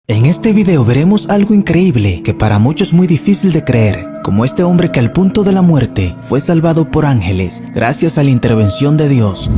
En este video veremos algo increíble que para muchos es muy difícil de creer, como este hombre que al punto de la muerte fue salvado por ángeles gracias a la intervención de Dios.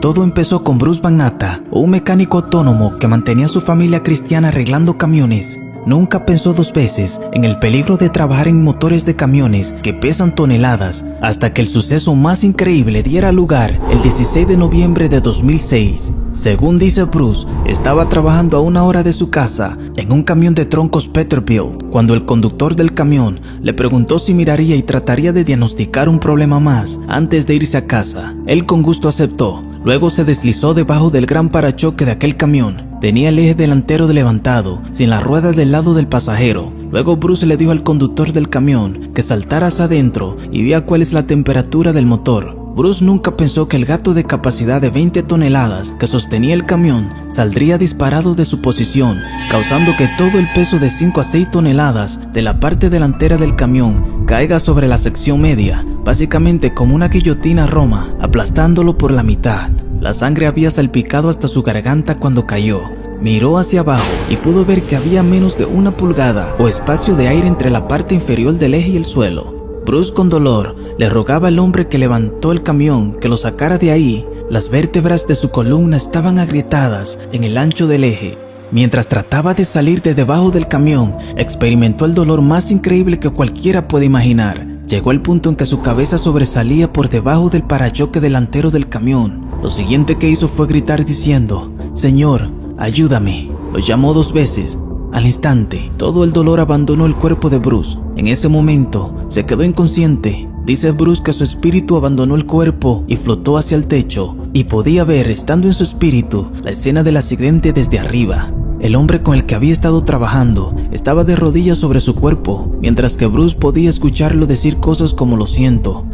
Todo empezó con Bruce Bannatta, un mecánico autónomo que mantenía a su familia cristiana arreglando camiones. Nunca pensó dos veces en el peligro de trabajar en motores de camiones que pesan toneladas, hasta que el suceso más increíble diera lugar el 16 de noviembre de 2006. Según dice Bruce, estaba trabajando a 1 hora de su casa en un camión de troncos Peterbilt, cuando el conductor del camión le preguntó si miraría y trataría de diagnosticar un problema más antes de irse a casa. Él con gusto aceptó. Luego se deslizó debajo del gran parachoque de aquel camión. Tenía el eje delantero levantado, sin la rueda del lado del pasajero. Luego Bruce le dijo al conductor del camión que saltara hacia adentro y viera cuál es la temperatura del motor. Bruce nunca pensó que el gato de capacidad de 20 toneladas que sostenía el camión saldría disparado de su posición, causando que todo el peso de 5 a 6 toneladas de la parte delantera del camión caiga sobre la sección media, básicamente como una guillotina a Roma, aplastándolo por la mitad. La sangre había salpicado hasta su garganta cuando cayó. Miró hacia abajo y pudo ver que había menos de 1 pulgada o espacio de aire entre la parte inferior del eje y el suelo. Bruce con dolor le rogaba al hombre que levantó el camión que lo sacara de ahí. Las vértebras de su columna estaban agrietadas en el ancho del eje. Mientras trataba de salir de debajo del camión, experimentó el dolor más increíble que cualquiera puede imaginar. Llegó el punto en que su cabeza sobresalía por debajo del parachoque delantero del camión. Lo siguiente que hizo fue gritar diciendo: «Señor, ayúdame». Lo llamó 2 veces. Al instante, todo el dolor abandonó el cuerpo de Bruce. En ese momento, se quedó inconsciente. Dice Bruce que su espíritu abandonó el cuerpo y flotó hacia el techo, y podía ver, estando en su espíritu, la escena del accidente desde arriba. El hombre con el que había estado trabajando estaba de rodillas sobre su cuerpo, mientras que Bruce podía escucharlo decir cosas como lo siento.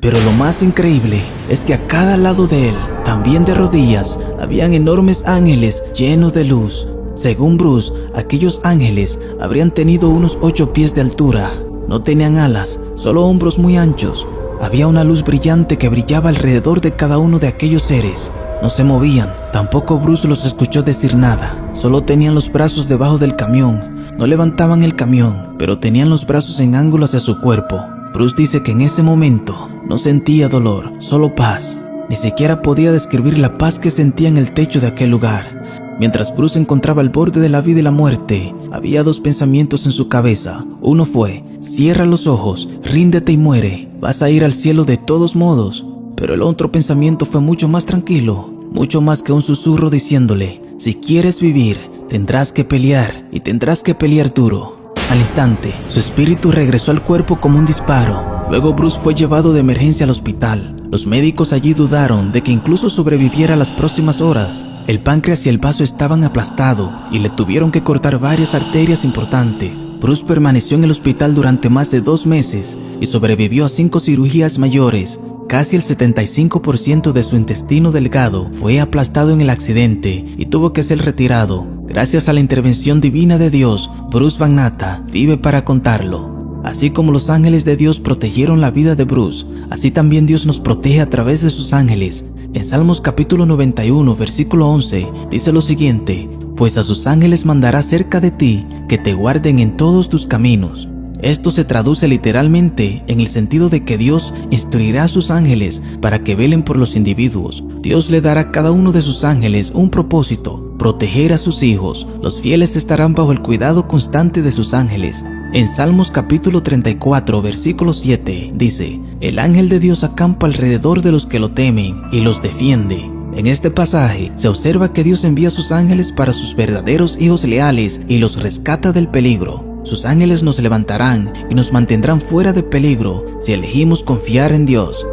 Pero lo más increíble es que a cada lado de él, también de rodillas, habían enormes ángeles llenos de luz. Según Bruce, aquellos ángeles habrían tenido unos 8 pies de altura. No tenían alas, solo hombros muy anchos. Había una luz brillante que brillaba alrededor de cada uno de aquellos seres. No se movían, tampoco Bruce los escuchó decir nada. Solo tenían los brazos debajo del camión. No levantaban el camión, pero tenían los brazos en ángulo hacia su cuerpo. Bruce dice que en ese momento no sentía dolor, solo paz. Ni siquiera podía describir la paz que sentía en el techo de aquel lugar. Mientras Bruce se encontraba al borde de la vida y la muerte, había 2 pensamientos en su cabeza. Uno fue: cierra los ojos, ríndete y muere, vas a ir al cielo de todos modos. Pero el otro pensamiento fue mucho más tranquilo, mucho más que un susurro diciéndole: si quieres vivir, tendrás que pelear y tendrás que pelear duro. Al instante, su espíritu regresó al cuerpo como un disparo. Luego Bruce fue llevado de emergencia al hospital. Los médicos allí dudaron de que incluso sobreviviera las próximas horas. El páncreas y el vaso estaban aplastados y le tuvieron que cortar varias arterias importantes. Bruce permaneció en el hospital durante más de 2 meses y sobrevivió a 5 cirugías mayores. Casi el 75% de su intestino delgado fue aplastado en el accidente y tuvo que ser retirado. Gracias a la intervención divina de Dios, Bruce Bannatta vive para contarlo. Así como los ángeles de Dios protegieron la vida de Bruce, así también Dios nos protege a través de sus ángeles. En Salmos capítulo 91, versículo 11, dice lo siguiente: «Pues a sus ángeles mandará cerca de ti, que te guarden en todos tus caminos». Esto se traduce literalmente en el sentido de que Dios instruirá a sus ángeles para que velen por los individuos. Dios le dará a cada uno de sus ángeles un propósito: proteger a sus hijos. Los fieles estarán bajo el cuidado constante de sus ángeles. En Salmos capítulo 34, versículo 7, dice: «El ángel de Dios acampa alrededor de los que lo temen y los defiende». En este pasaje se observa que Dios envía a sus ángeles para sus verdaderos hijos leales y los rescata del peligro. Sus ángeles nos levantarán y nos mantendrán fuera de peligro si elegimos confiar en Dios.